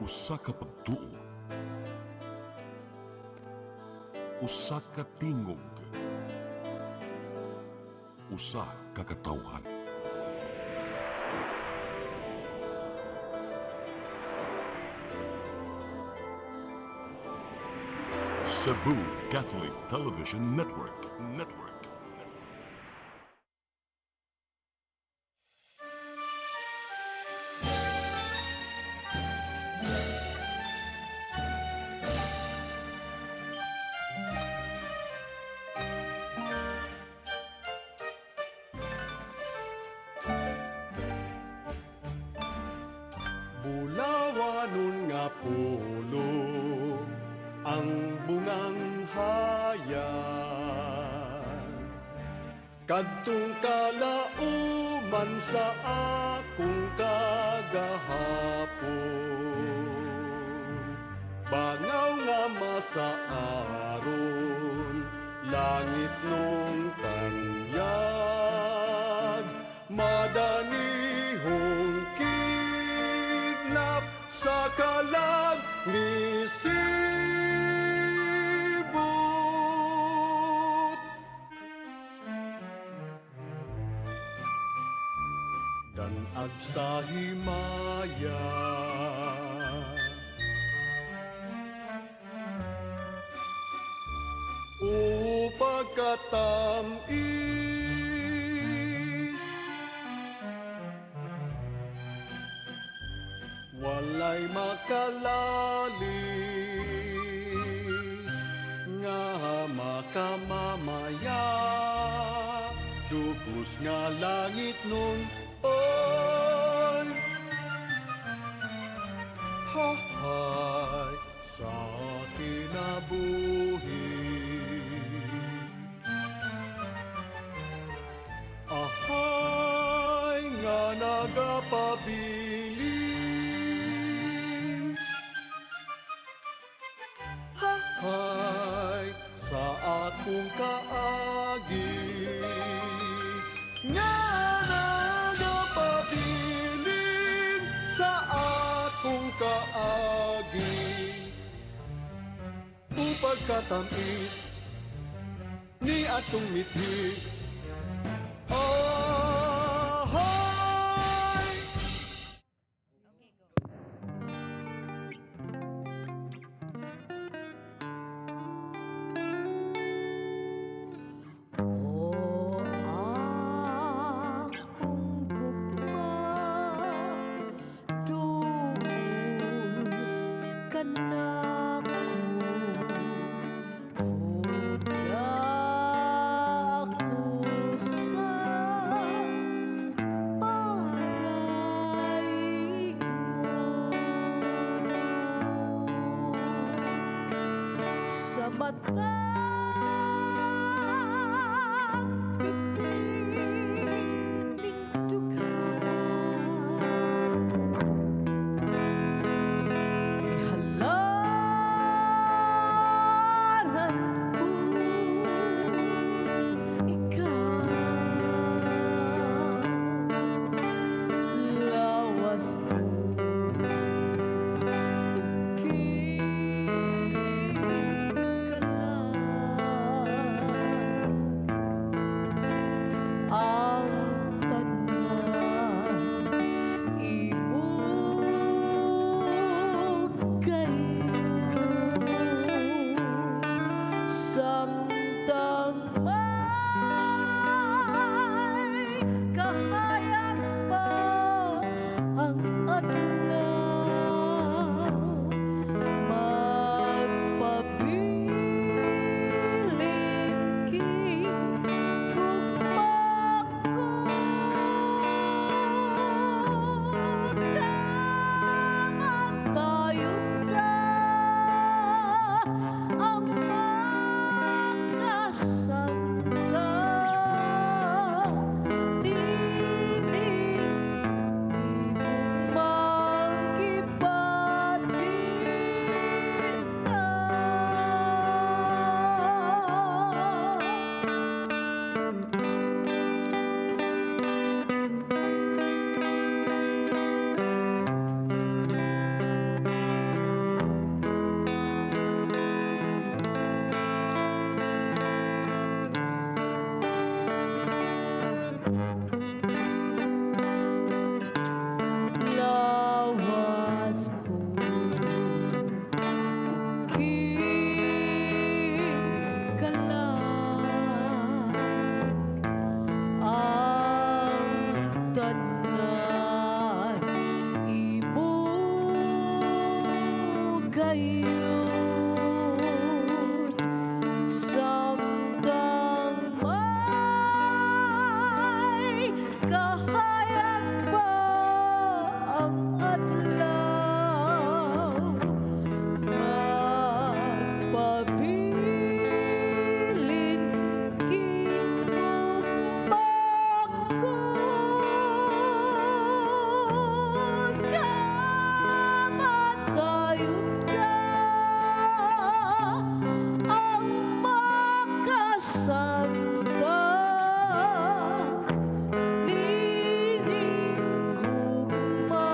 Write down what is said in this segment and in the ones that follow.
Usa ka pagtuo, usa ka tingog, usa ka katawhan. Cebu Catholic Television Network. Bulawanon nga pulo ang bungang hayag, kadtong kalauman sa akong kagahapon. Bangaw nga masaaron, langit nung tanyag, madanihong kidnap sa kalag ni Sibut. Danag sa himaya, o pagkatamis, walay makalalis nga makamamaya, dugos nga langit nun oy hahay sa kinabuhi. Ahay nga nagapabilin, hahay sa akong kaagi, nga nagapabilin sa akong kaagi. Upag katamis ni atong mithi, sa mata pitik ning dughan, ihalaran ko ikaw, lawas ko samtang may kahayag pa ang dayon samtang may kahayag pa ang adlaw magpabilin kingugmakod kamatayuda ang makasanta linigugma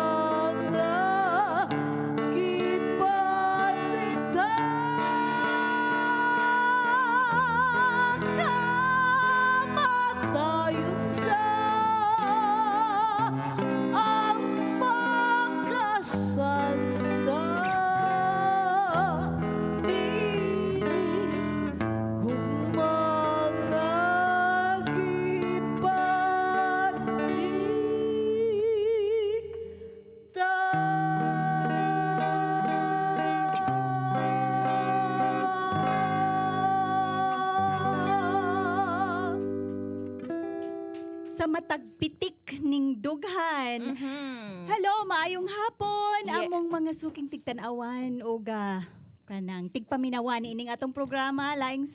kipatita kamatayuda ang makasanta sa matagpitik ning dughan. Hello, maayong hapon. Yeah. Among mga suking tigtanawan o kanang tigpaminawan ining atong programa laing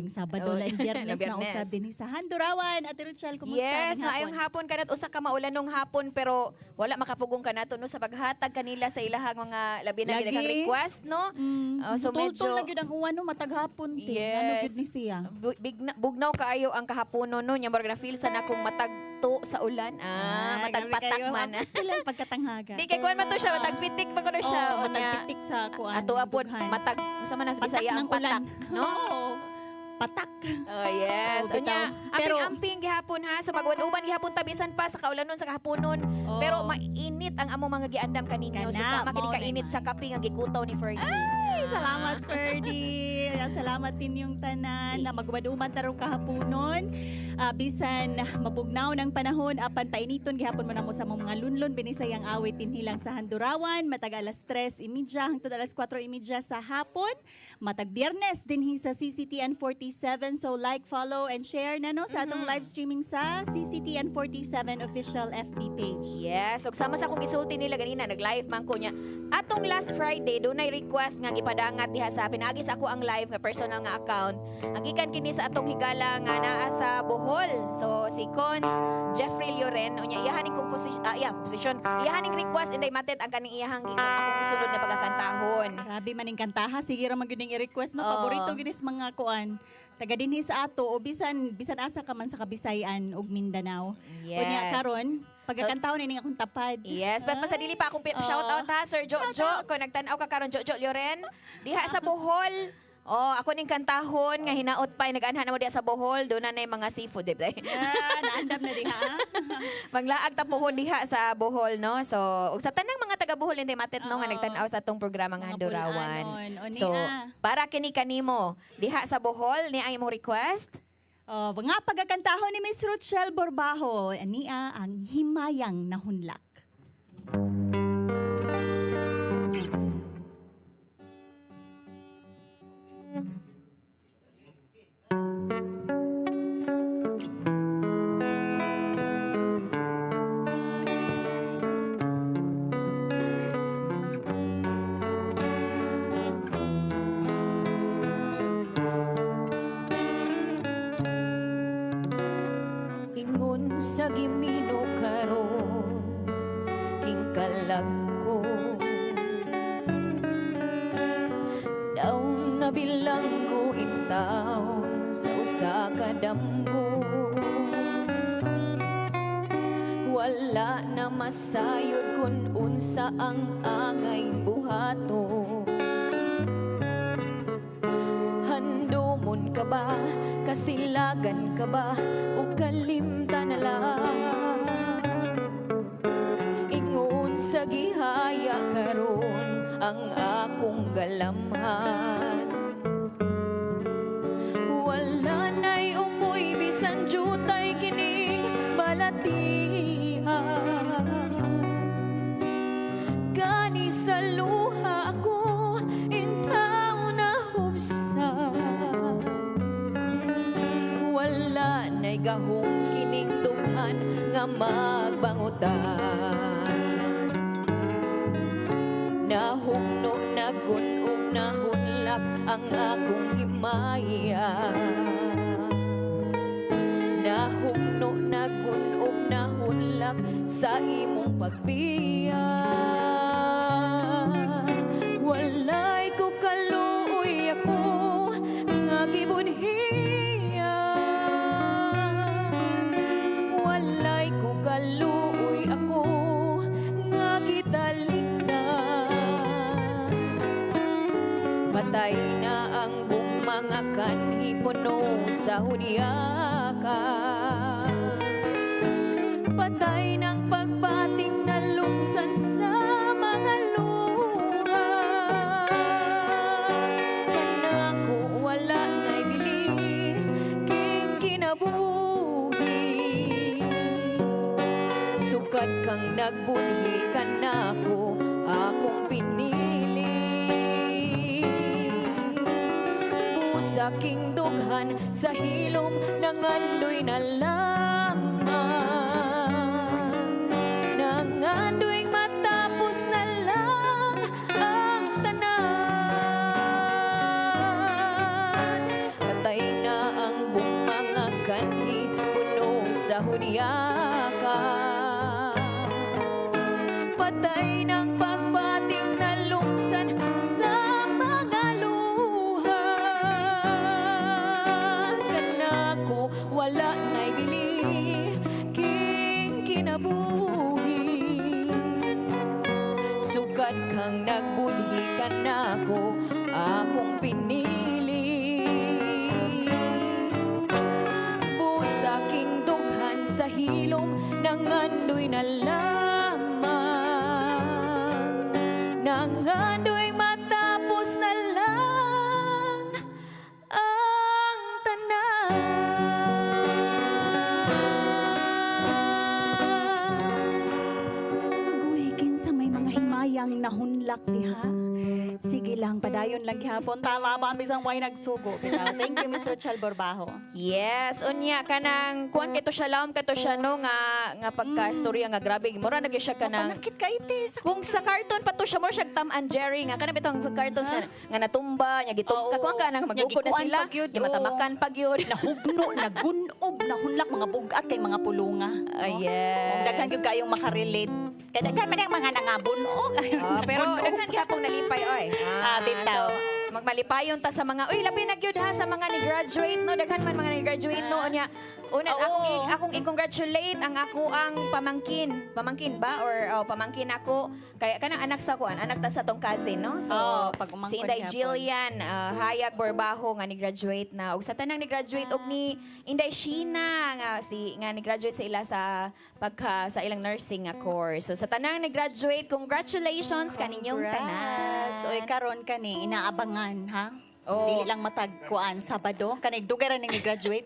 Sabado, Oh, laing Biyernes na Biyernes. usab dinhi sa Handurawan. Ate Rochelle, kumusta Yes, ning maayong hapon kanat usa ka maulanong hapon pero wala makapugong kanato no sa paghatag kanila sa ilahang mga labi na Lagi. gidang request no. So medyo na gyud ang uwan no mataghapon ti. Yes. Ano gyud ni siya? bugnaw kaayo ang kahaponon no nya murag na feel sa nakong matagto sa ulan. Matagpatak man. Sila pagkatanghaga. Di kay kuan man to siya matagpitik pa kuno siya. Oh, O nya, matagpitik sa kuan. ato apod dughan. matag sa man sa Patak Bisaya ng ang patak, ulan. no? Oo. Patak. Oh yes. Oo, O nya, bitaw. Pero- amping gihapon ha. So magwan-uban gihapon tabisan pa sa kaulanon sa kahaponon. Oo. Pero mainit ang among mga giandam kaninyo. So Kana, sama kini mao na kainit man. sa kape nga gikutaw ni Fergie. Ay, salamat, Ferdy. Salamat din yung tanan na magwaduman tarong kahaponon. Bisan mapugnaw ng panahon, apan painiton gihapon man mo sa mga lunlon binisayang awit tinhilang sa Handurawan, matag alas 3:30 hangtod alas 4:30 sa hapon. Matag Biyernes dinhi sa CCTN 47. So like, follow and share na no sa atong live streaming sa CCTN 47 official FB page. Yes, so sama sa akong gisulti nila ganina nag-live man ko niya. Atong last Friday dunay request nga gipadangat diha sa pinagi sa ako ang live nga personal nga account. Ang gikan kini sa atong higala nga naa sa Bohol. So si Cons Jeffrey Lloren unya iyahan ning composition, iyahan ning request inday matet ang kaning iyahang akong isulod nga pagkakantahon. Grabe maning kantaha, sige ra man gyud ning i-request no, Oo. paborito ginis mga kuan. Taga dinhi sa ato o bisan asa ka man sa Kabisayan ug Mindanao. Unya Yes. karon pagkakantahon ini akong tapad. Yes, but pasadili pa akong shout out ha, Sir Jojo. Kung nagtanaw ka karon Jojo Lloren, diha sa Bohol. Oh, ako ning kantahon nga hinaot pa nag-anhan mo diha sa Bohol, do na nay mga seafood di ba? Naandam na diha. Maglaag ta pohon diha sa Bohol no. So, ug sa tanang mga taga Bohol hindi matet no nga Oo. nagtan-aw sa atong programa nga Mga Handurawan. Bulanon. O, So, niya. para kini kanimo diha sa Bohol ni ang imong request. Oh, nga pagkakantahon ni Miss Rochelle Borbajo, ania ang Himayang Nahunlak. Ingon sa gimino karon kingkalag ko daw na bilanggo intaon sa usa ka damgo wala na masayod kun unsa ang angay buhaton handumon ka ba kasilagan ka ba o kalimtan na lang ingon sa gihaya karon ang akong galamhan wala na'y umoy bisan jutay kining balatian gani sa luha ako gahong kining dughan nga magbangutan. Nahugno nagun ug nahunlak ang akong himaya. Nahugno nagun ug nahunlak sa imong pagbiya. Walay ko kaluoy ako nga gibunhiya. Walay ko kaluoy ako nga gitalingdan. Patay na ang mga kanhi puno sa huniakan. Patay ng pagbating na lumsan sa mga luha. Kanako wala na'y bili king kinabuhi. Sukat kang nagbunhi kanako akong pinili. Sa king dughan sa hilom nangandoy na lamang. Nangandoy matapos na lang ang tanan. Patay na ang mga kanhi puno sa huniakan. Patay ng pagbating na lumsan sa mga luha. Kanako wala na'y bili king kinabuhi. Sukat kang nagbunhi kanako akong pinili. Busa king dughan sa hilom nangandoy na lamang. Nangandoy matapos na lang ang tanan. Agoy, kinsa may mga himayang nahunlak diha. Sige lang, padayon lang gihapon. Tama ba ang bisang way nagsugo? Bitaw. Thank you, Mr. Chal Borbajo. Yes, unya kanang kuan kito siya laom kato siya no nga pagka-storya nga grabe. Mura na gyud siya kanang Panakit ka ite. kung sa cartoon pa to siya mo siya Tom and Jerry nga kanang bitong cartoons nga natumba nya gitumka kuan ka nang magugod na gikuan sila pag yun, nya matamakan pag yun. Nahugno, nagunob, nahunlak, mga bugat kay mga pulunga. Yes. Daghan gyud kayong makarelate. Kaya daghan man yung mga nangabunog. Pero daghan gyapon nalipay oy. Bitaw. So, magmalipayon ta sa mga labi na gyud ha sa mga ni-graduate no daghan man mga ni-graduate no nya una akong i-congratulate ang ako ang pamangkin ba or pamangkin ako kaya kanang anak sa kuan anak ta sa tong cousin no so pag umangkon si Inday gihapon. Jillian Hayak Borbajo nga ni-graduate na ug sa tanang ni-graduate og ni Inday Sheena nga ni-graduate sa ila sa sa ilang nursing nga course so sa tanang ni-graduate congratulations kaninyong tanan. So, karon kani inaabangan, ha? Oo. Dili lang matagkuan Sabado. Kanig dugay ra ning graduate.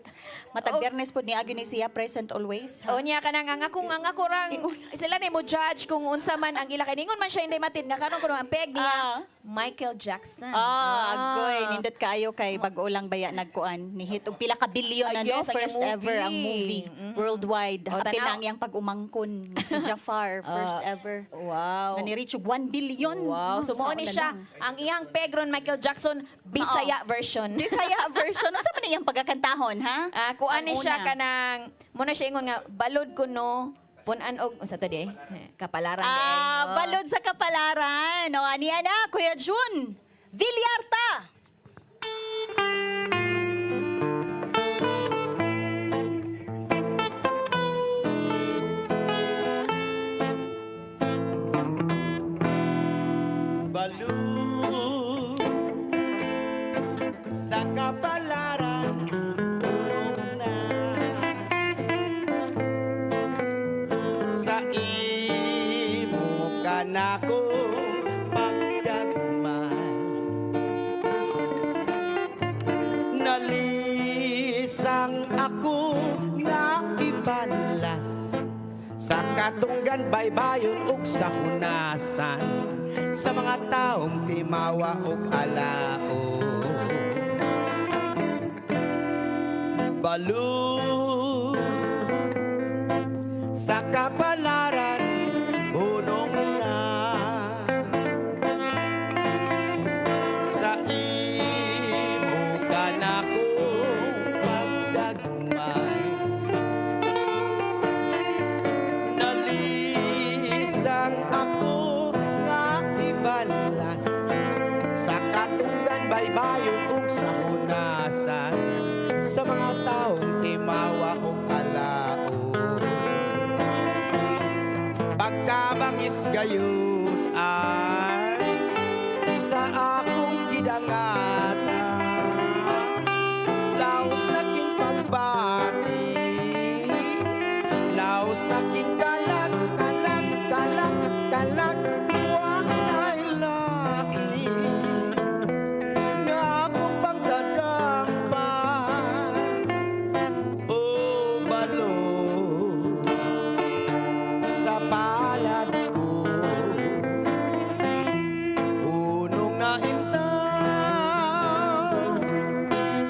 Matag Biyernes pud ni agi ni siya present always. Ha? O niya ka ang ako rang sila ni mo judge kung unsa man ang ila kay ningon man siya hindi matid nga karon kuno ang peg niya Michael Jackson. Agoy, nindot kayo kay bag-o lang baya nagkuan ni hit og pila ka bilyon na no Yes, ang first iyang ever ang movie worldwide. O, Apil tanaw. lang yang pag-umangkon ni si Jafar first ever. Wow. Na ni-reach og 1 billion. Wow. So mo ni siya ang iyang pegron Michael Jackson Bisaya version. Bisaya version. Unsa man iyang pagkakantahon, ha? Kuan ni Ang siya una. kanang mo na siya ingon nga balod ko no punan og unsa to di kapalaran di ay, no? Balod sa kapalaran. No, ani ana, Kuya Jun. Villarta. Balud sa kapalaran ulong na sa imo kanako pagdagman nalisang ako nga ibanlas sa katunggan baybayon ug sa hunasan sa mga taong timawa ug alao balud sa kapalaran unong na. Sa imo ka na kong pagdagmay, nalisang ako nga ibalas sa katunggan baybayon ug sa hunasan, sa mga taong timawa ug halaon. Pagkabangis gayon ay sa akong gidangata, laos naking pagbati, laos naking kalag, kalag, kalag, kalag, walay laki nga akong pagdadampan o balo sa palad ko. Unong na intaw,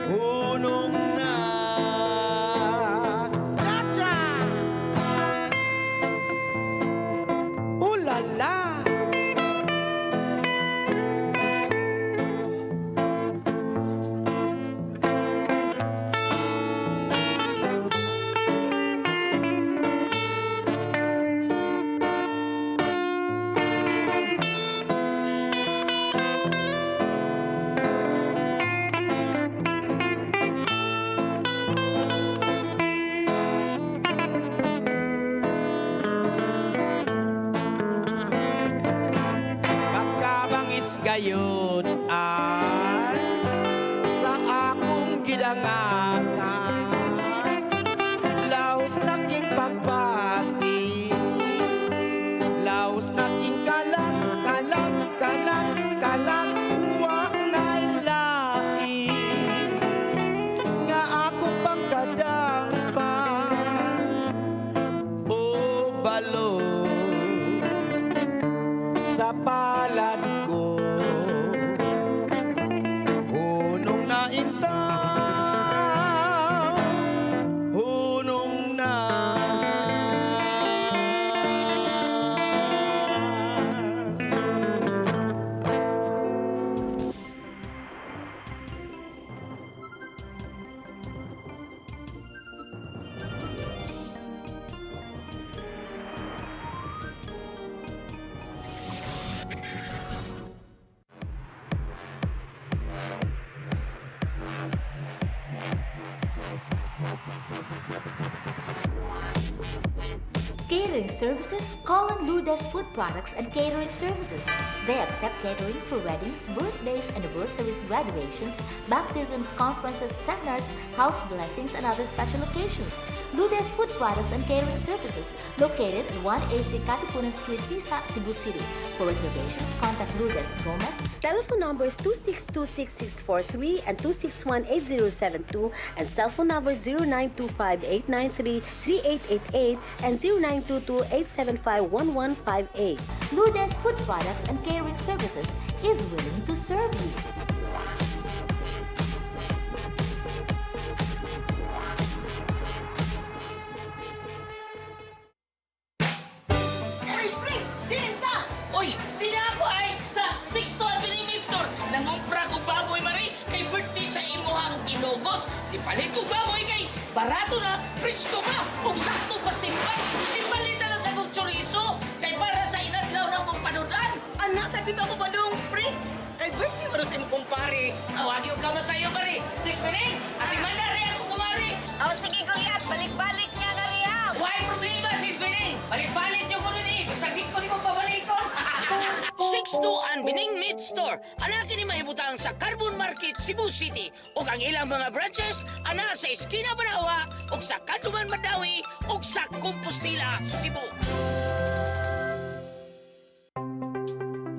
unong na Chacha! Ulala! Pagkabangis gayon ay sa akong gidangatan, laos naking pagbati, laos naking kalag, kalag, kalag, kalag, walay laki nga akong pagkadampan o balo sa palad ko. Unong na intaw, unong na Catering services, call on Lourdes Food Products and Catering Services. They accept catering for weddings, birthdays, anniversaries, graduations, baptisms, conferences, seminars, house blessings, and other special occasions. Lourdes Food Products and Catering Services, located at 180 Katipunan Street, Tisa, Cebu City. For reservations, contact Lourdes Gomez. Telephone numbers 2626643 and 2618072 and cell phone numbers 0925-893-3888 and 0922-875-1158. Lourdes Food Products and Catering Services is willing to serve you. Uy, di na ako ay sa 6 to Avenue Meat Store. Nangumpra ko baboy, Marie, kay birthday sa imuhang ginugot. Di palit ko baboy kay barato na, presko pa, kung sakto pas timpan. Di palit na lang sa kong chorizo, kay para sa inadlaw na mong panudan. Anak, sa dito ako ba dong, pre? Kay birthday mo rin sa imong kumpare. Awagi ko ka sa'yo, Marie. 6 minutes, ati manda rin ako kumari. Oh, sige Goliath, balik-balik nga na riya. Why problema, 6 minutes? Balik-balik niyo ko nun eh. Bisagit ko ni mo pabalikon. 6 to Anbining Meat Store. Anak kini mahibutang sa Carbon Market, Cebu City. O ang ilang mga branches, ana sa Esquina Banawa, o sa Kanduman Madawi, o sa Compostela, Cebu.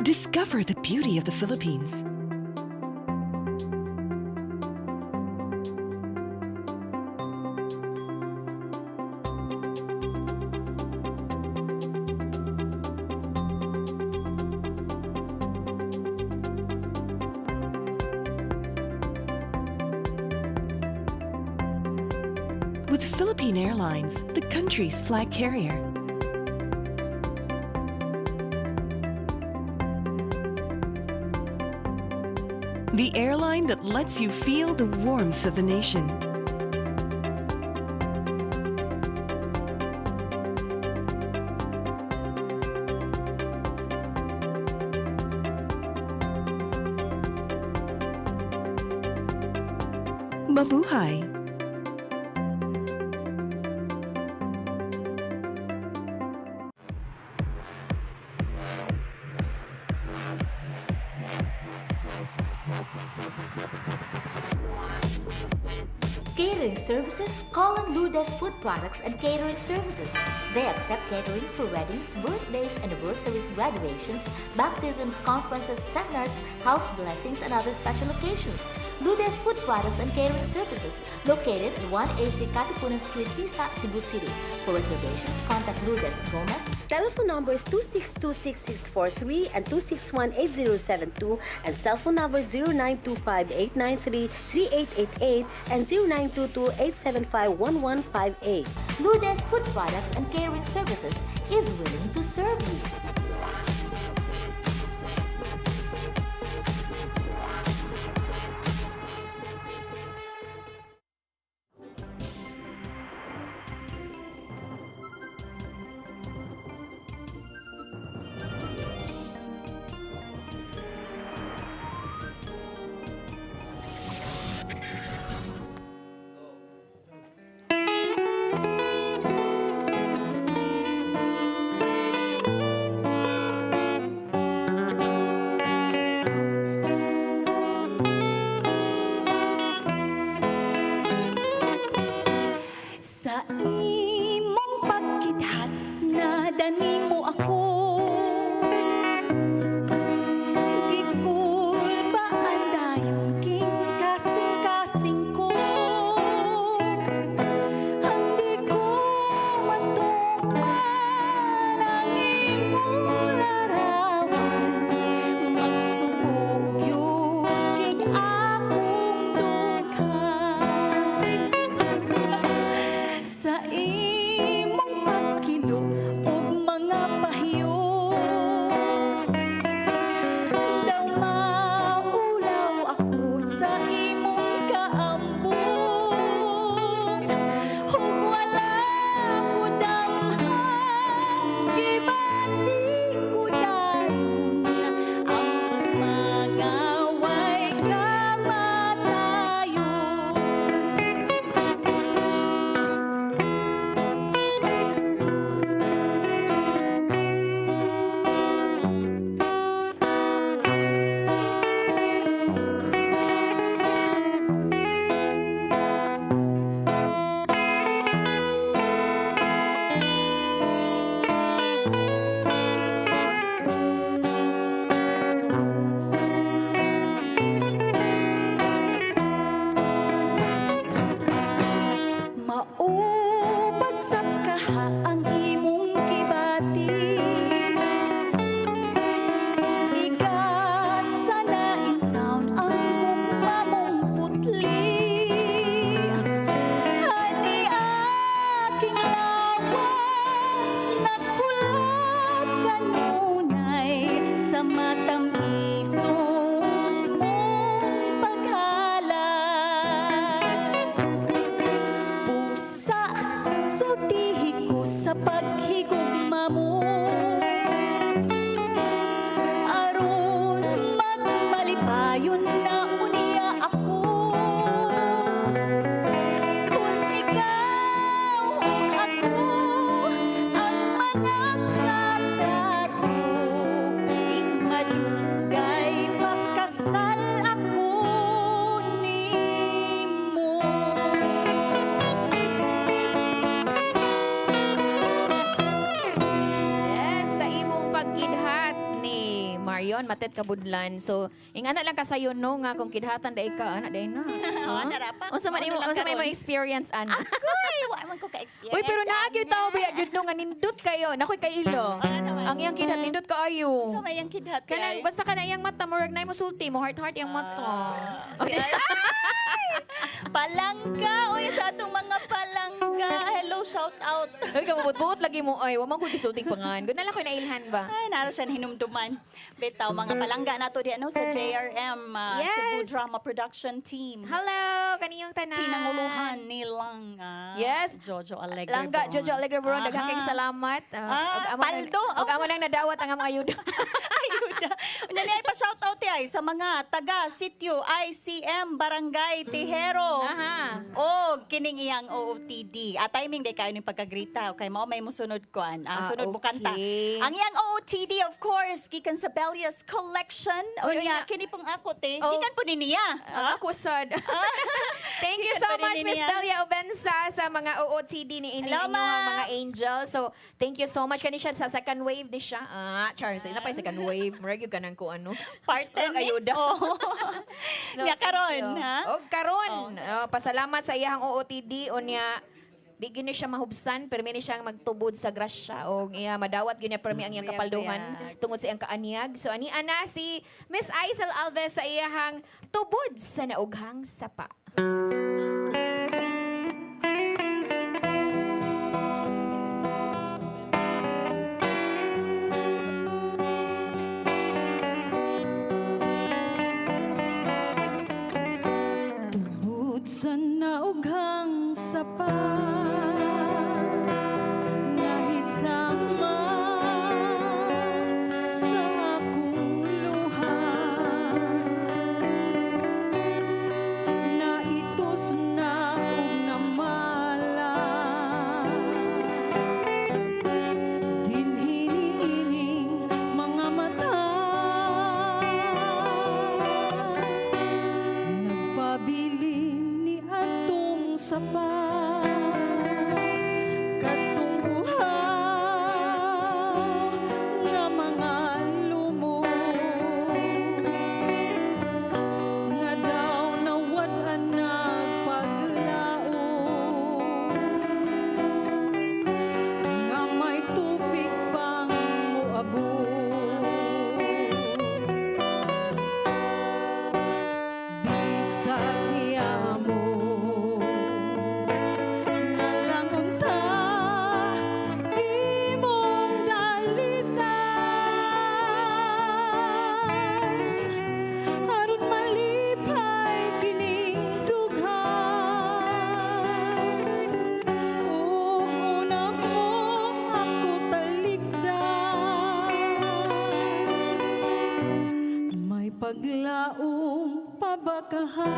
Discover the beauty of the Philippines. With with Philippine Airlines, the country's flag carrier. The airline that lets you feel the warmth of the nation. Mabuhay! Catering services, call on Lourdes Food Products and Catering Services. They accept catering for weddings, birthdays, anniversaries, graduations, baptisms, conferences, seminars, house blessings, and other special occasions. Lourdes Food Products and Catering Services, located at 180 Katipunan Street, Tisa, Cebu City. For reservations, contact Lourdes Gomez. Telephone numbers 2626643 and 2618072 and cell phone numbers 0925-893-3888 and 0922-875-1158. Lourdes Food Products and Catering Services is willing to serve you. Sa imong pagkidhat na dani mo ako, gikulbaan dayon king kasing-kasing ko. Hindi ko matungan ang imong larawan, magsubok yun king akong dughan. Sa imong pagkilo ug mga pahiyo, daw maulaw ako sa imong kaambon, ug wala ko damhang gibati ko dayon ang mga way kamatayon. Maubasap kaha ang imong kibati, igasa na in town ang gugma mong putli. Ani aking lawas, naghulat kanunay sa matang isong mong paghalad. Pusa, sutihi ko sa paghigugma mo, aron magmalipayon na unya ako. Kung ikaw o ako ang managkatago, igmadugay pagkasal ako nimo. Yes, sa imong pagkidhat ni Marion Matet Kabudlan. So, ingana lang kasayon no nga kung kidhatan day ka, ana day na. Oo, narapa. Unsa man imo experience ana? Ay, wa man ko ka-experience. Uy, pero naagyo tao ba gyud no nga nindot kayo. Nakoy kailo. Ang iyang kidhat nindot kaayo. Sa mayang kidhat Kanang basta kana iyang mata murag na mo sulti mo heart iyang mata. Palangka. Uy, sa atong mga palangka. Hello, shout out. Ay, kamubot-buot lagi mo. Ay, wamang ko gisulting pangan. Guna lang ko nailhan ba? Ay, naroon siya hinumduman. Bitaw, mga palangga na to di ano, sa JRM, Yes. Cebu Drama Production Team. Hello, kaniyong tanan. Pinanguluhan nilang Yes. Jojo Alegre. Langga, Boron. Jojo Alegre Boron, daghang Aha. kayong salamat. Paldo. Ug amo nang nadawat ang among ayuda. Ayuda. Unya ni ay pa shout out ay sa mga taga sitio ICM Barangay Tejero. Aha. O kining iyang OOTD. Timing day kayo ning pagkagrita kay mao may musunod kuan. Sunod bukanta. okay. Ang iyang OOTD of course gikan sa Bellius Collection. Oy, Unya unya. kini pong ako te. Oh. Gikan po ni niya. Ako sad. Thank you Gikan so pa rin much, ni Miss niya. Delia Obensa, sa mga OOTD ni Hello, inyong ma. mga angel. So, thank you so much. Kani siya sa second wave ni siya. Charles, ina pa yung second wave. Murag yung ganang ko ano. Part 10 Walang ayuda. Oh. No, Nya thank karon you. ha. O karon, pasalamat sa iyang OOTD unya di gini siya mahubsan pero mini siyang magtubod sa grasya o iya madawat gyud niya permi ang iyang kapalduhan tungod sa iyang kaanyag. So ani ana si Miss Aisel Alves sa iyang tubod sa naughang sapa. Tubod sa naughang sapa, nahisama sa akong luha, naitos na og namala, dinhiniining mga mata, nagpabilin ni atong sapa, katong uhaw nga mga lumo, nga daw nawad-an nagpaglao, nga may tubig pang muabot. Bisag hiyamo nalangon ta imong dalitan aron malipay kining dughan. Una mo ako talikdan, may paglaom pabakahan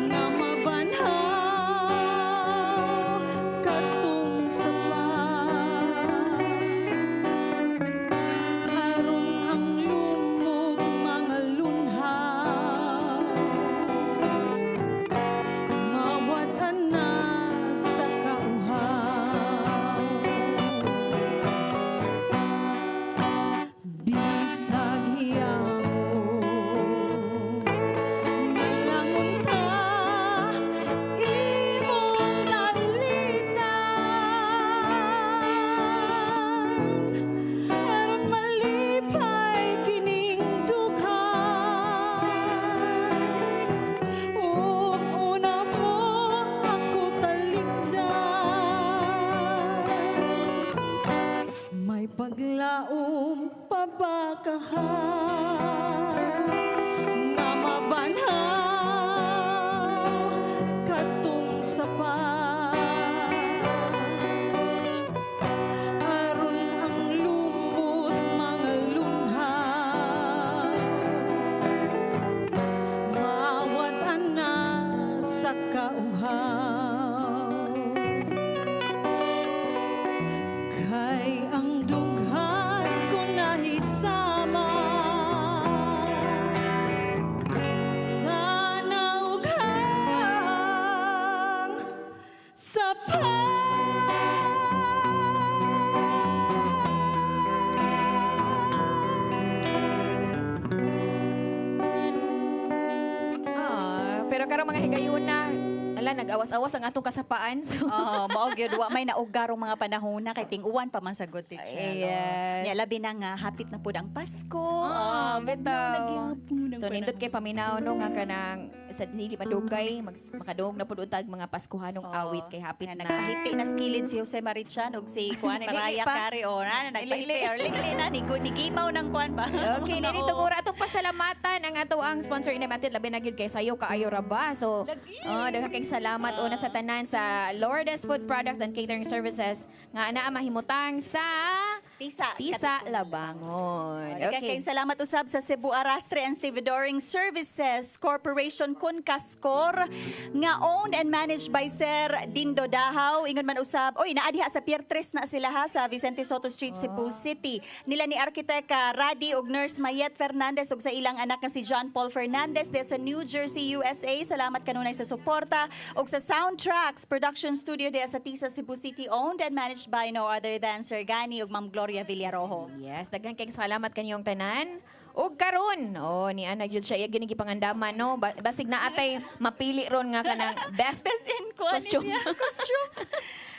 nga mabanhaw katong sapa, aron ang lumot mga lunhaw mawad-an na sa kauhaw. Bisag hiyamo nalangon ta imong dalitan aron malipay kining dughan. Ug una mo ako talikdan, may paglaom pabakahan nga mabanhaw katong sapa, aron ang lumot mga lunhaw mawad-an na sa kauhaw. Kay ang dughan ko nahisama sa naughang sapa. Pero karong mga higayuna, ala nag-awas-awas ang atong kasapaan. So, Mao gyud wa may naugarong mga panahon na kay ting-uwan pa man sagot teacher. Yes. Nya labi na nga hapit na pud ang Pasko. bitaw. nagyapon ang So nindot kay paminaw no nga kanang sa dili madugay makadungog na pud utag mga Paskuhanong awit kay hapit na. Nagpahipi na skilled si Jose Marichan ug si Kuan Mariah Carey o na nagpahipi or likli na ni gimaw ng Kuan ba. Okay, nini tugura atong pasalamatan ang ato ang sponsor ina matid labi na gyud kay sayo kaayo ra ba. So, daghang kay salamat una sa tanan sa Lourdes Food Products and Catering Services nga anaa mahimutang sa Tisa Labangon. Okay. Salamat usab sa Cebu Arrastre and Stevedoring Services Corporation Kunkaskor nga owned and managed by Sir Dindo Dahaw. Ingon man usab, naadiha sa Pier 3 na sila ha sa Vicente Soto Street, Cebu City. Nila ni Arkitek Radi ug Nurse Mayet Fernandez ug sa ilang anak nga si John Paul Fernandez de sa New Jersey, USA. Salamat kanunay sa suporta ug sa Soundtracks Production Studio de sa Tisa, Cebu City, owned and managed by no other than Sir Gani ug Ma'am Gloria Villarojo. Yes, daghan kay salamat kanyong tanan. Og karon, ni ana jud siya gini gipangandaman no. Basig na atay mapili ron nga kanang best in costume.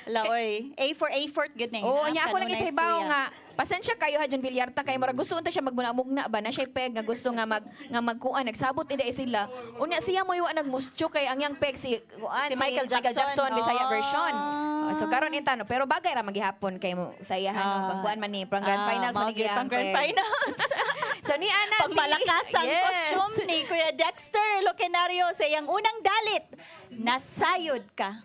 Laoy, A for effort good ning. Nya ako lang ipahibaw nga pasensya kayo ha John Villarta kay murag gusto unta siya magmuna-mugna ba na siya peg nga gusto nga magkuan nagsabot ida sila. Unya siya mo iwa nagmustyo kay ang yang peg si Michael Jackson Bisaya version. So karon intano pero bagay ra magihapon kay mo sayahan ng pagkuan man ni pang grand finals man ni pang grand finals. So ni ana pagmalakasang costume ni Kuya Dexter Locenario sa iyang unang dalit. Nasayod ka.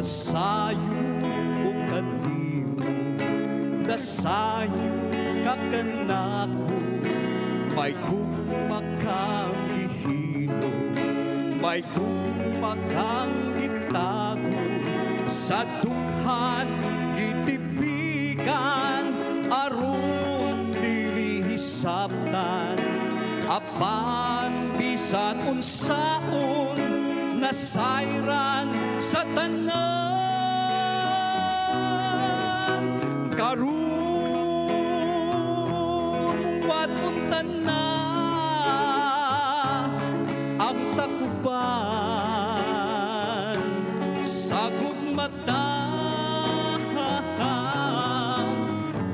Nasayod ko kanimo, nasayod ka kanako, may kumakang gihino, may kumakang itago, sa dukhan gitibigan, aron dilihisaptan, apan bisan unsaon, nasayran sa tanan karon wadon tanan ang takuban sa gugmata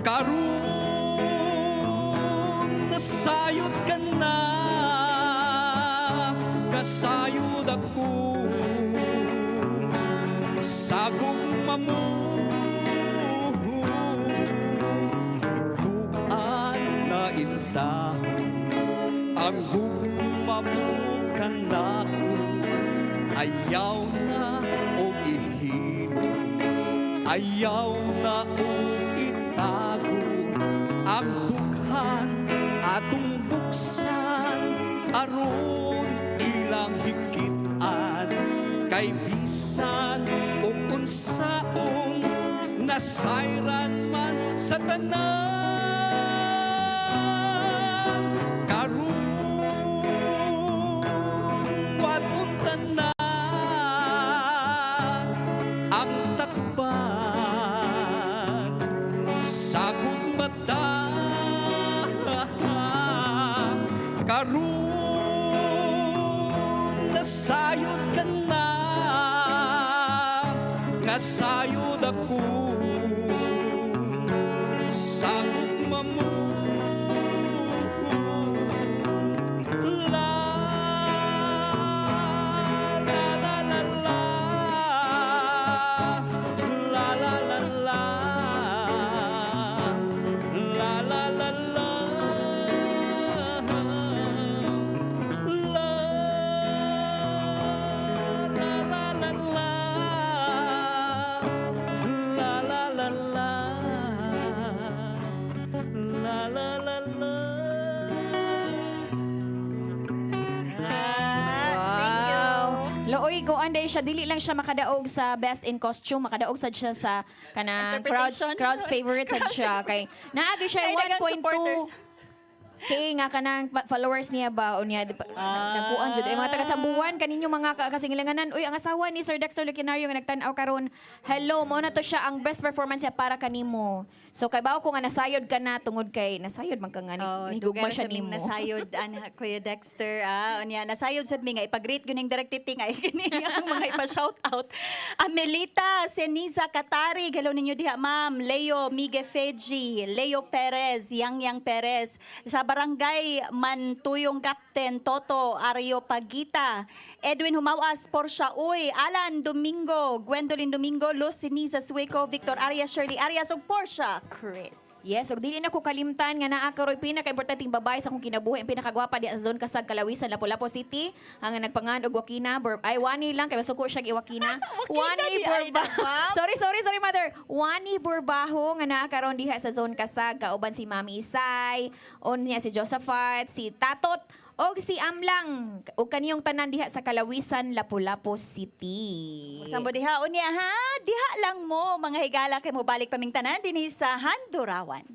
karon nasayod ka na kasayod ako sa gugma mo ituan na intahon ang gugma mo kanako ayaw na o ihino ayaw na o itago ang dughan atong buksan aron ilang hikitan kay bisan o unsaon nasayran man sa tanan karon wadon tanan ang takban sa gugmata karon nasayod ka na nasayod ako sa gugma mo la la la la la la la la la la la la la Laoy go anday siya dili lang siya makadaog sa best in costume makadaog sad siya sa kanang Interpretation. crowd's favorite sad siya kay naagi siya Kay daghang 1.2 supporters. Kay nga kanang followers niya ba o niya nagkuan jud ay mga taga Sambuan kaninyo mga kasingilanganan uy ang asawa ni Sir Dexter Lucinario nga nagtan-aw karon hello mo na to siya ang best performance niya para kanimo so kay bawo ko nga nasayod ka na tungod kay nasayod man ka nga higugma siya nimo Nasayod Kuya Dexter unya nasayod sad mi nga ipag-rate gyud ning directing ay kini ang mga ipa-shout out. Amelita Seniza Katari galaw ninyo diha ma'am. Leo Miguel Feji, Leo Perez, Yang Perez sa Barangay Mantuyong Captain Toto Ario Pagita, Edwin Humawas Portia Uy, Alan Domingo, Gwendolyn Domingo, Luz Seniza Sueco, Victor Arias, Shirley Arias ug Portia Chris. Yes, ug dili na ko kalimtan nga naa karoy pinaka-importanteng babae sa akong kinabuhi, ang pinakagwapa di sa zone Kasag Kalawisan, Lapu-Lapu City, ang nagpangan og Wakina, ay Wani lang kay masuko siya giwakina. Wani Burbaho. Sorry mother. Wani Burbaho nga naa karon diha sa zone Kasag, kauban si Mami Isay, niya si Josephat, si Tatot, o si Amlang, o kaniyong tanan diha sa Kalawisan, Lapu-Lapu City. Sambo diha unya ha, diha lang mo mga higala kay mo balik paming tanan dinhi sa Handurawan.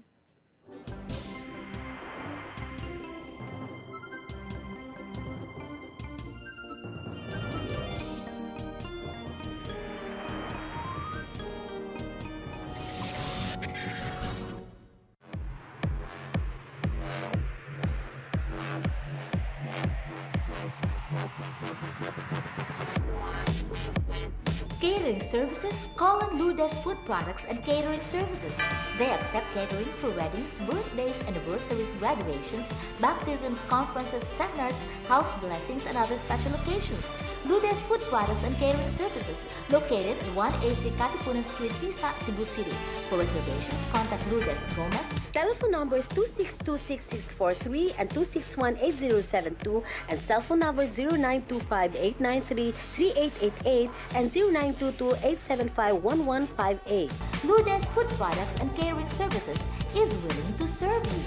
Catering services, call on Lourdes Food Products and Catering Services. They accept catering for weddings, birthdays, anniversaries, graduations, baptisms, conferences, seminars, house blessings, and other special occasions. Lourdes Food Products and Catering Services, located at 183 Katipunan Street, Tisa, Cebu City. For reservations, contact Lourdes Gomez. Telephone numbers 2626643 and 2618072 and cell phone numbers 0925-893-3888 and 0922-875-1158. Lourdes Food Products and Catering Services is willing to serve you.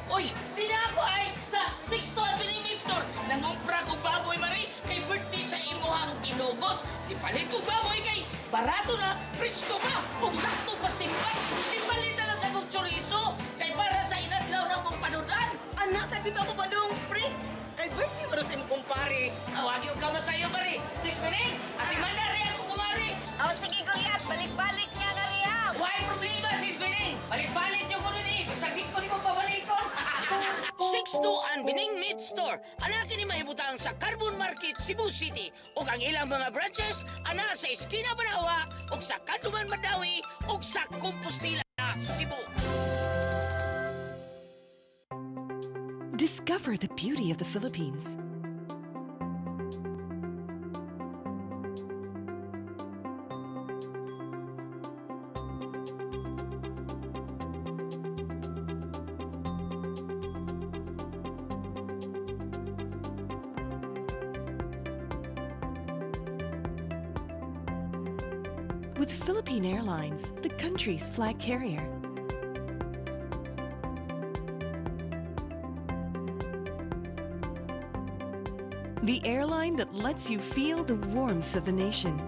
Uy, di na ako ay sa 6th Avenue Meat Store. Nangumpra ko baboy mari kay birthday sa imuhang kinugot. Di palit ko baboy kay barato na, presko pa, ug sakto pas timbang. Di palit na lang sa kong chorizo kay para sa inadlaw na mong panudan. Anak, sa dito ako pa dong, pre. Kay birthday mo sa imong kumpare. Awagi ko ka masayo mari. 6 minutes, ati manda rin ako kumari. Oh, sige Goliath, balik-balik niya na riya. Why problema, sis Bining? Balik-balik niyo ko nun eh. Sakit ko ni mo pabalikon. 6-2 Bining Meat Store. Anak kini mahibutang sa Carbon Market, Cebu City. Ug ang ilang mga branches ana sa Esquina Banawa, ug sa Kanduman Madawi, ug sa Compostela, Cebu. Discover the beauty of the Philippines. With Philippine Airlines, the country's flag carrier. The airline that lets you feel the warmth of the nation.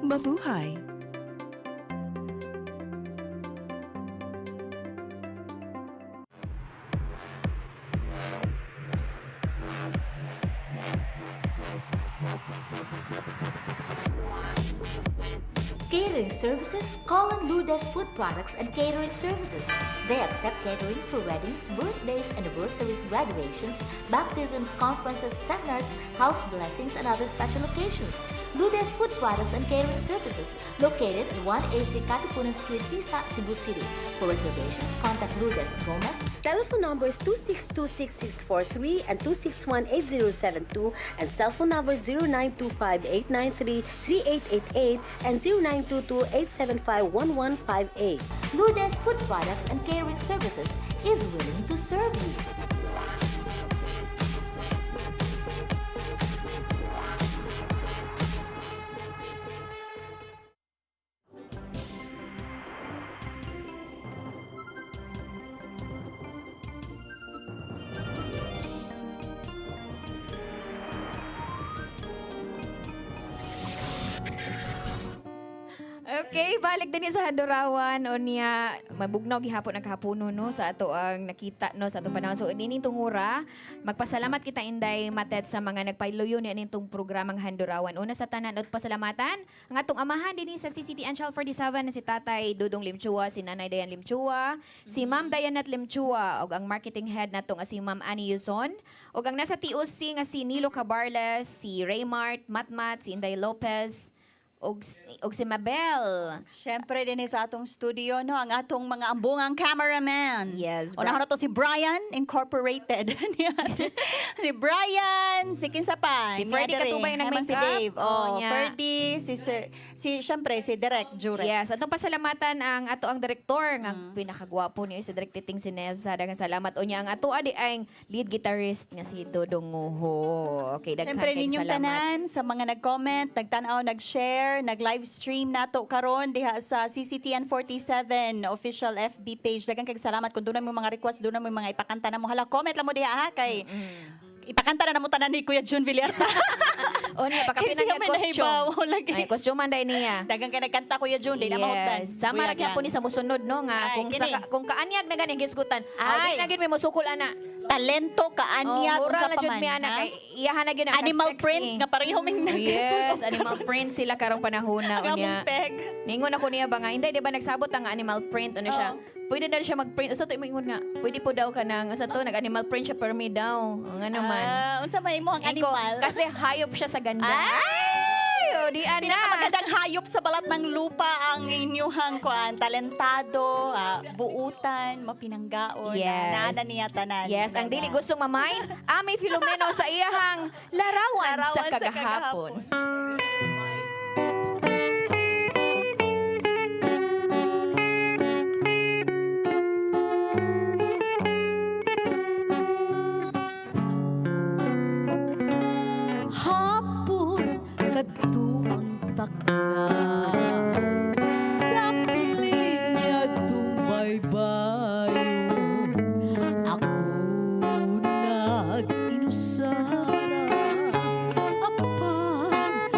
Mabuhay! Catering Services, call on Lourdes Food Products and Catering Services. They accept catering for weddings, birthdays, anniversaries, graduations, baptisms, conferences, seminars, house blessings, and other special occasions. Lourdes Food Products and Catering Services, located at 183 Katipunan Street, Tisa, Cebu City. For reservations, contact Lourdes Gomez. Telephone numbers 2626643 and 2618072 and cell phone numbers 0925-893-3888 and 0922-875-1158. Lourdes Food Products and Catering Services is willing to serve you. Okay, balik din sa Hadurawan o niya mabugnaw gihapon ang kahapono no sa ato ang nakita no sa atong panahon. So ining tungura, magpasalamat kita Inday Matet sa mga nagpailuyo ni anintong programang Hadurawan. Una sa tanan at pasalamatan ang atong amahan dinhi sa CCT Anchal 47 na si Tatay Dudong Limchua, si Nanay Dayan Limchua, si Ma'am Dayanat Limchua ug ang marketing head nato nga si Ma'am Annie Yuzon ug ang nasa TOC nga si Nilo Cabarles, si Raymart Matmat, si Inday Lopez og si Mabel. Siyempre din sa atong studio, no, ang atong mga ambungang cameraman. Yes, Una ko na to si Brian Incorporated. Si Brian, si kinsa pa? Si Ferdy Katubay ng Naman si makeup. Dave. Oh, nya. Ferdy, siyempre si Direk Jurex. Yes, atong pasalamatan ang ato ang direktor nga pinakagwapo niyo si Direk Titing Sineza. Daghang salamat unya ang ato adi ay lead guitarist nga si Dodong Nguho. Okay, daghang Siyempre kayong ninyong salamat. tanan sa mga nag-comment, nagtanaw, nag-share, nag-live stream nato karon diha sa CCTN 47 official FB page. Daghang kayong salamat kung doon mo mga request, doon mo mga ipakanta na mo. Hala, comment lang mo diha ha kay ipakanta na mo tanan ni Kuya Jun Villarta. O niya, pakapinan Kasi niya kami costume. nahibaw lagi. Ay, costume day niya. Daghang kay nagkanta Kuya Jun, di na mahutdan. Sama ra gyapon ni sa musunod no nga Ay, kung kini. kung kaanyag na ganing gisgutan. Ay. Ay, na gyud may musukol ana. Talento kaanyag Oh, unsa na pa jud man. mi ana ha? kay iyahan na gyud ang Animal ka-sexy. print nga pareho ming Yes, animal print sila karong panahon na unya. peg. Ningon ako niya ba nga, hindi, di ba nagsabot ang animal print, ano siya? Pwede na siya mag-print. Usa to ingon nga, pwede po daw ka nang, usa to, nag-animal print siya per me daw. Ang ano man. Unsa may mo ang Ay, ko, animal? kasi hayop siya sa ganda. Ay! O, di ana. Pinakamagandang hayop sa balat ng lupa ang inyuhang kuan, talentado, buutan, mapinanggaon. Yes. Naana niya tanan. Yes, ang dili gustong mamain, Ami Filomeno sa iyahang larawan, sa Larawan sa kagahapon. Hapon kadto ang takna Daplin niya tumaybayo Ako nag-inusara Apan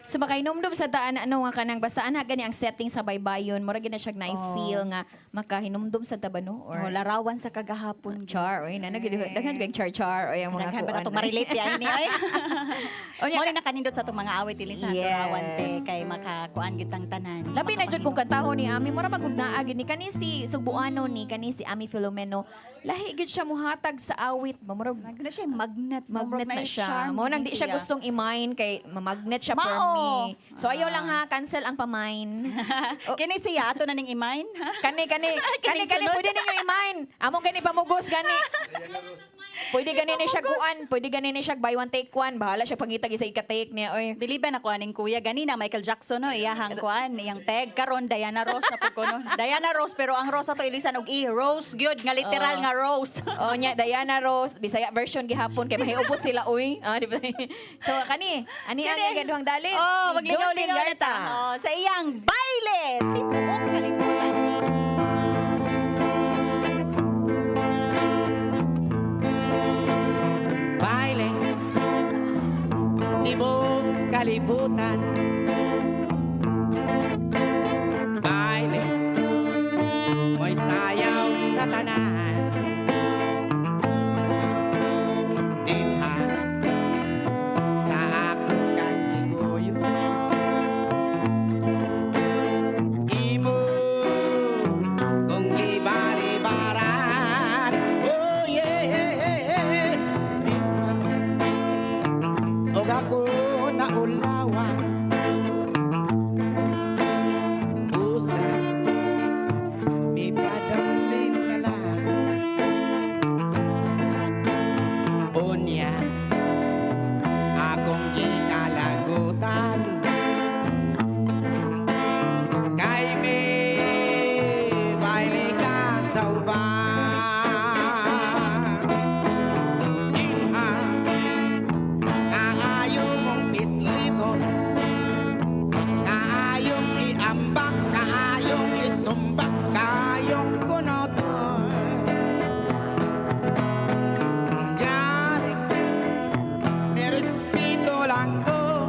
So makahinumdum sa daan ano nga kanang basta ana gani ang setting sa baybayon, mura gina siya na-feel nga makahinumdum sa tabano or Larawan sa kagahapon. char oy na daghan kay char o yung mga Daghan ba na kuan. itong marelate yan ni ay? O niya, Mo rin nakanindot sa itong mga awit ili sa Yes. larawan te kay makakuan gyud ang tanan. labi na jud kung kantaho ni Ami mura magugna ni kani si Subuano ni kani si Ami Filomeno. Lahi gid siya muhatag sa awit, mura Nagna siya magnet magnet na siya. Mo nang di siya gustong i-mine kay magnet siya for Mao. me. So ayaw lang ha, cancel ang pa-mine. Kini siya ato na ning imine. Kani sunod. pwede ninyo i-mine. Among gani pamugos gani. Pwede gani ni siya kuan, pwede gani ni siya buy one take one. Bahala siya pangitag isa ika-take niya oy. Biliban ako aning kuya ganina Michael Jackson no iyahang kuan iyang peg karon Diana Ross na pud kono. Diana Ross pero ang Ross ato ilisan og Rose gyud nga literal nga rose. Oh nya Diana Ross Bisaya version gihapon kay mahiubos sila oy. Ah di ba? So ani ang gaduhang dalit. Oh, ni John magligaw-ligaw na ta. Villarta. Oh, sa iyang baile tibuok kalibutan. Baile, tibok kalibutan. Baile, mo'y sayaw sa tanan. Dinha, sa akong kang higuyo. Imo, kung ibalibaran. Oh yeah, og ako naulawan. Usa, may padamlin na lang. Unya, akong ikalagutan. Kay may baile ka sa uban. Dinha, kaayong mong pisliton, kaayong iambak, kaayong isumbak, kaayong kunoton. Galing, nirespeto lang ko,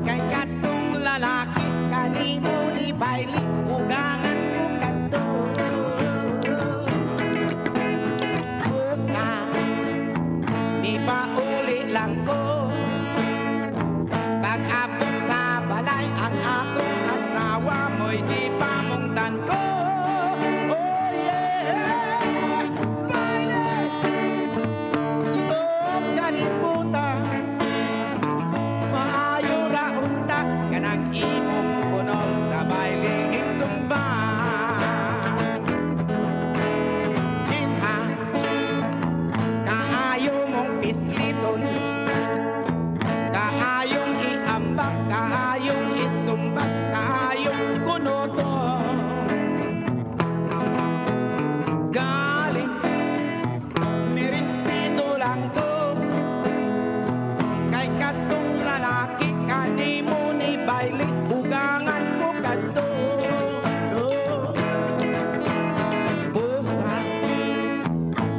kay katong lalaki, kanimo ni baili, ugangan ko kato. Usa, di pa uli lang ko. Pag-abot sa balay ang akong asawa mo'y di pa mungtan ko. Oh yeah, baile, itong kalibutan. Maayo ra unta kanang imong punon sa baile higtumban. Dinha, kaayo mong pisliton, kaayong iambak, kaayong isumbak, kaayong kunoton. Galing, may respeto lang ko, kay katong lalaki, kanimo ni baile, ugangan ko kato. Busa,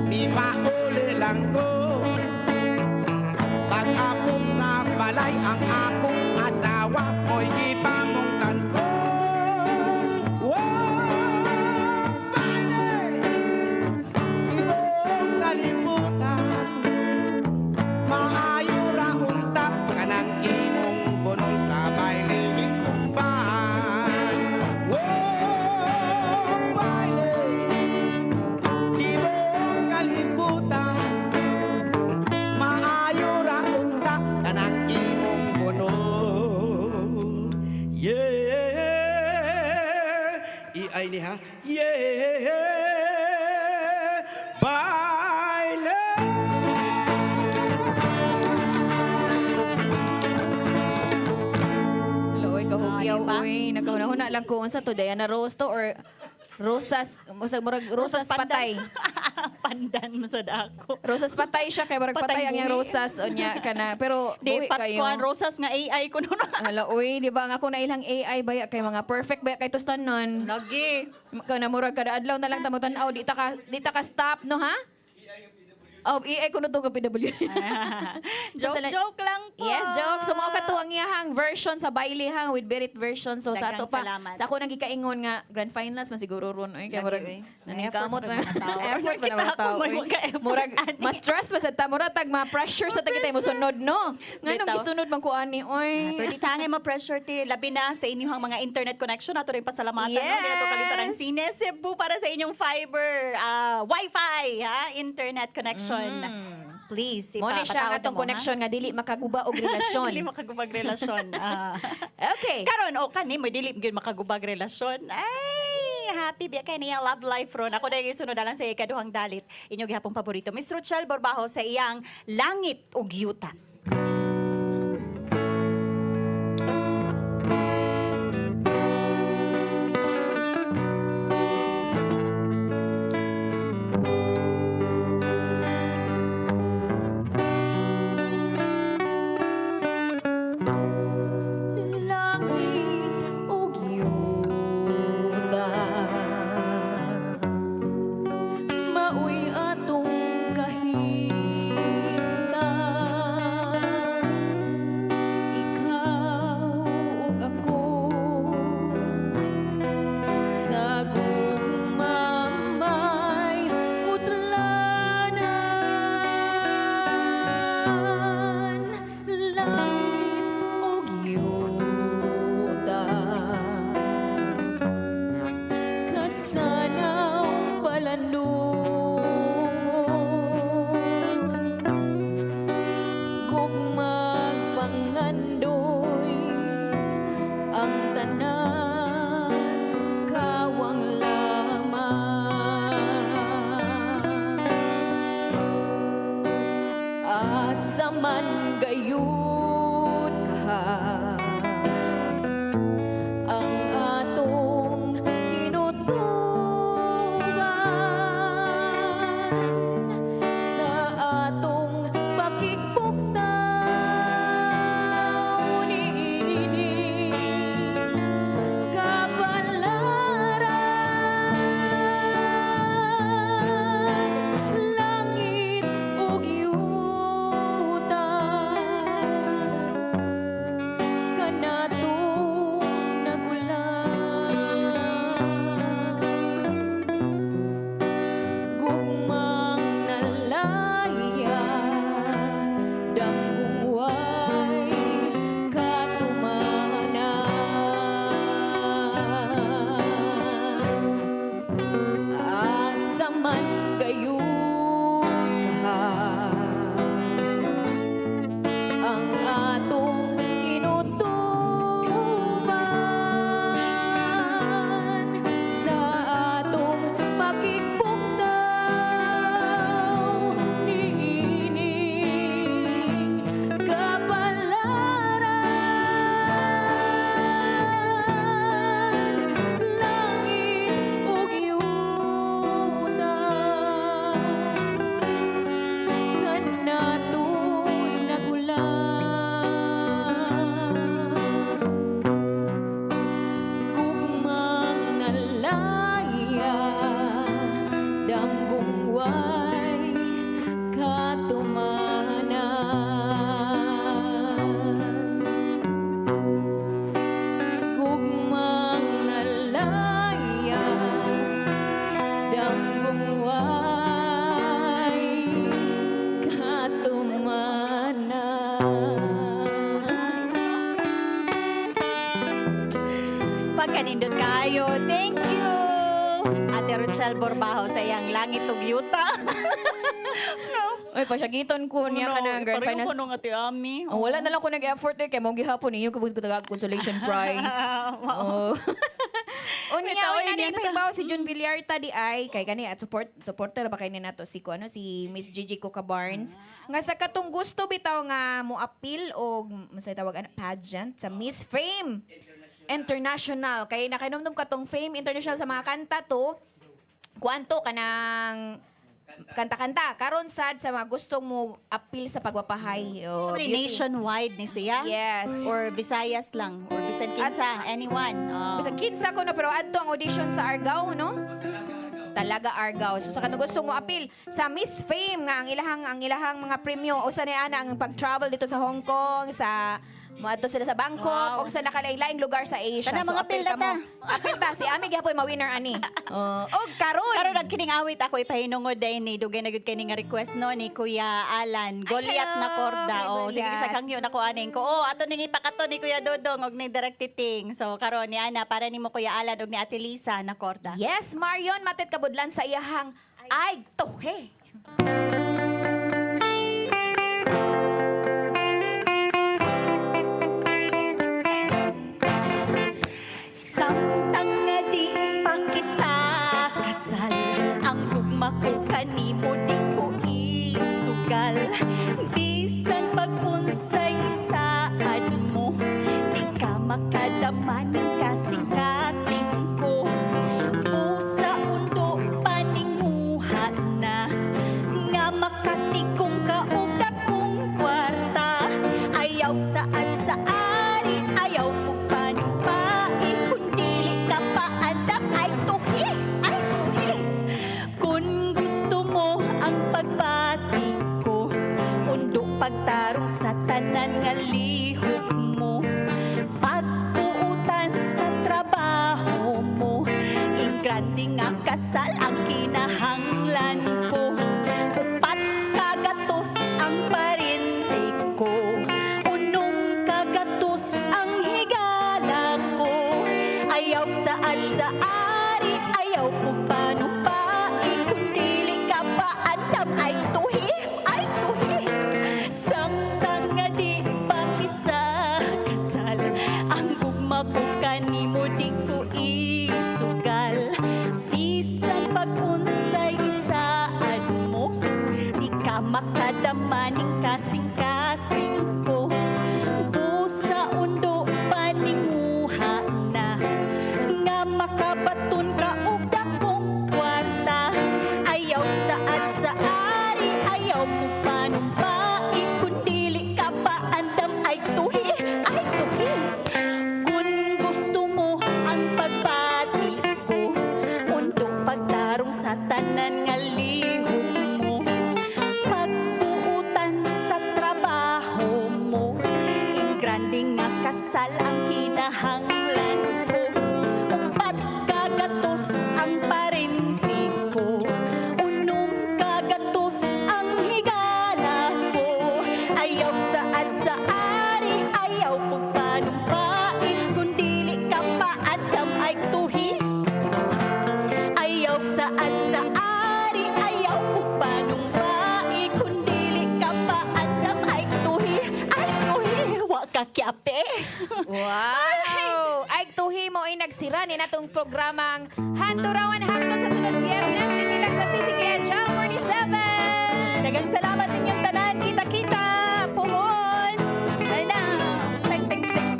di pauli lang ko, pag-abot sa balay ang akong asawa mo'y ipamungtan ko. Wow, baile, ibong kalibutan. Maayo ra unta kanang imong bunol sa baile higtumban. Wow, baile, ibong kalibutan. Maayo ra unta kanang imong bunol. Yeah, iay ni ha. Yeah, baile. Loy kahugyaw di ba? oy. Nagkahuna lang ko unsa to Diana Rose to or Rosas, murag Rosas patay. Pandan mo sa dako. Rosas patay siya kay murag patay Patay ang iyang buhi. rosas o niya kana pero Di buhi pat kayo. kuan rosas nga AI kuno na. Hala uy, di ba nga ako na ilang AI baya kay mga perfect baya kay tustanon. Lagi. Kana murag kada adlaw na lang tamo tan-aw di ta ka stop no ha? EA ko na to ka PW. Joke lang po. Yes, joke. So, mao ka to ang iyahang version sa baile hang with Berit version. So, sa Daghang ato pa. salamat. Sa ako nang gikaingon nga grand finals man siguro ron. Ay, kaya Lagi, murag eh. naningkamot Effort na. pa ng mga tao. Effort pa ng mga Kita ko, tao. may eh. mga effort, Murag, ani. mas stress pa sa ta. Murag, tag mga pressure sa tagitay mo sunod, no? Nga nung Bitaw. isunod man ko ani. Oy. Pero di tangay mo pressure ti labi na sa inyong mga internet connection ato rin pasalamatan no Yes. ginato kalitan ng Sine Cebu para sa inyong fiber wifi ha internet connection. Please Mo ni siya nga tong connection nga dili makaguba og relasyon. Dili makagubag relasyon. Okay. Karon o kani mo dili gyud makagubag relasyon. Ay, happy biya kay niya love life ron. Ako dahil sunod na lang sa ikaduhang dalit. Inyong gihapong paborito. Miss Rochelle Borbajo sa iyang Langit ug Yuta. Langit ug yuta maoy atong kahita ikaw ug ako sa gumamay utlanan langit ug yuta kasanaw palandungon gugmag pangandoy ang tanan kawang lamang asa man gayud ka ang atong tinutuban sa atong pakikbuktaw niini kapalaran langit ug yuta kanato nagulang gugmang nalaya damgong way katumanan asa man gayon ka ang atong kinutuban sa atong pakikbuktaw niining kapalaran langit ug yuta kanato nagulang gugmang nalaya damgong way katumanan gugmang nalaya damgong way katumanan Pagkanindot kayo. Thank you. Ate Rochelle Borbajo sa iyang Langit ug Yuta. Oy, pasyagiton ko niya ka ng grand finals. Pareho ko nung Ate Ami. Oh, wala na lang ko nag-effort kay mong gihapon niyo kabud ko taga consolation prize. Oh. O niya, Ito, oy yun nani yan. pahibaw si Jun Villarta di ay kay kani at supporter ba kay ni nato si ko ano si Miss Gigi Coca Barnes nga sa katong gusto bitaw nga mo appeal o masay tawag ano pageant sa Miss Fame International kay nakainomdom katong Fame International sa mga kanta to kuanto kanang kanta-kanta karon sad sa mga gustong mo appeal sa pagwapahay o Sabi beauty. nationwide ni siya? Yes. Or Visayas lang? Or Bisan Kinsa? Anyone? Oh. Basta kinsa ko na pero adto ang audition sa Argao no Talaga Argao. So sa kanang gusto mo apil sa Miss Fame nga ang ilahang mga premyo o sa ana ang pag-travel dito sa Hong Kong, sa moadto sila sa Bangkok o sa nakalain-laing lugar sa Asia. Kana mga apil pilda ka mo. Apil ta si Ami gyapon ma-winner ani. Og karon. Karon nagkining awit ako ipahinungod day ni dugay na gyud kay nga request no ni Kuya Alan Goliath na korda. Ay, Sige Goliath. siya kangyo nako aning ko. Ato ning ipakato ni Kuya Dodong og ni Direct Titing. So karon ni ana para nimo Kuya Alan og ni Ate Lisa na korda. Yes, Marion matet kabudlan sa iyahang ay tohe. Samtang nga di pa kita kasal, ang gugma ko kanimo di ko isugal. Bisan pag-unsay isaad mo, di ka makadama ng kasing-kasing ko. Pusa undo paninguha na, nga makatikong ka og dakong kwarta. Ayaw saad sa ari, ayaw kong panumpai, kung dili ka paandam ay tuhi, ay tuhi. Kung gusto mo ang pagbati ko, undo pagtarong sa tanan nga lihok mo. Pagtuutan sa trabaho mo, ing grande nga kasal ang kinahanglan ko. Upat kagatos ang parintig ko, unong kagatos ang higala ko. Ayaw saad sa ari, ayaw pug panumpai, kung dili ka paandam ay tuhi, ay tuhi. Samtang nga di pa kisa kasal, ang gugma ko kanimo di ko isugal. Bisan pag-unsay isaad mo, di ka makadama ning kasing-kasing ko. Busa undo paninguha na, nga makabaton ka og dakong kwarta. Ayaw saad sa ari, ayaw mo panumpai, kung dili ka paandam ay tuhi, ay tuhi. Kung gusto mo ang pagbati ko, undo pagtarong sa tanan nga lihok mo. Pagtuutan sa trabaho mo, ing grande nga kasal ang kinahanglan ko. Upat kagatos ang parintig ko, unong kagatos ang higala ko. Ayaw saad sa ari, ayaw pug panumpai, kung dili ka paandam ay tuhi. Ayaw saad sa ari, ayaw pug panumpai, kung dili ka paandam ay tuhi, ay tuhi. Wa ka kyape. Wow! Ay tuhi mo ay nagsira ni natong programang Handurawan hangtod sa sunod Biyernes dinilag sa CCKN Channel 47. Dagang salamat ninyong tanan. Kita-kita. Puhon. Dala. Teng, teng, teng.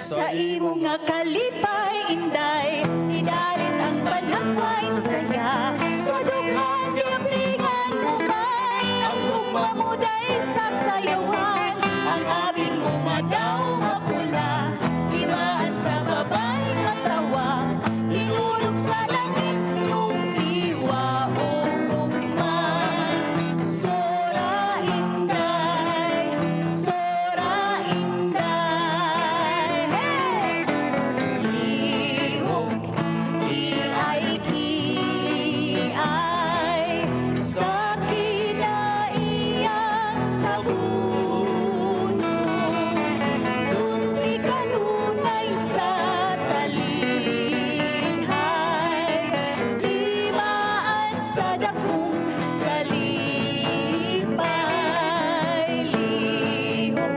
Sa imo nga kalipay, inday, idalit ang panakway saya. Sa dughang giyapingan mo may, ang gugma mo day sa sayawan. Ang abing mo madaw mapula, limaan sa babay matawa, hinurog sa langit yung iwa o gugma. Sora inday, sora inday. Hey! Lihok, iay-iay, sa kinaiyang tabunon. Dunti kanunay sa talikhay, limaan sa dakong kalipay. Lihok,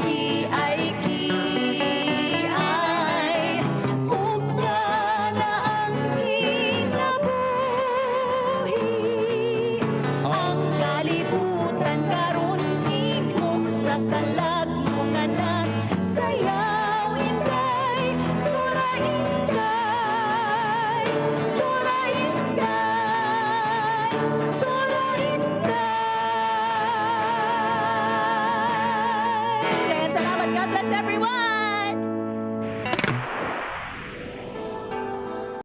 iay-iay, hugna na ang kinabuhi. Ang kalibutan karon imo sa kalag mo nga nagsayaw inday, sora inday, sora inday, sora inday. Kaya salamat, God bless everyone.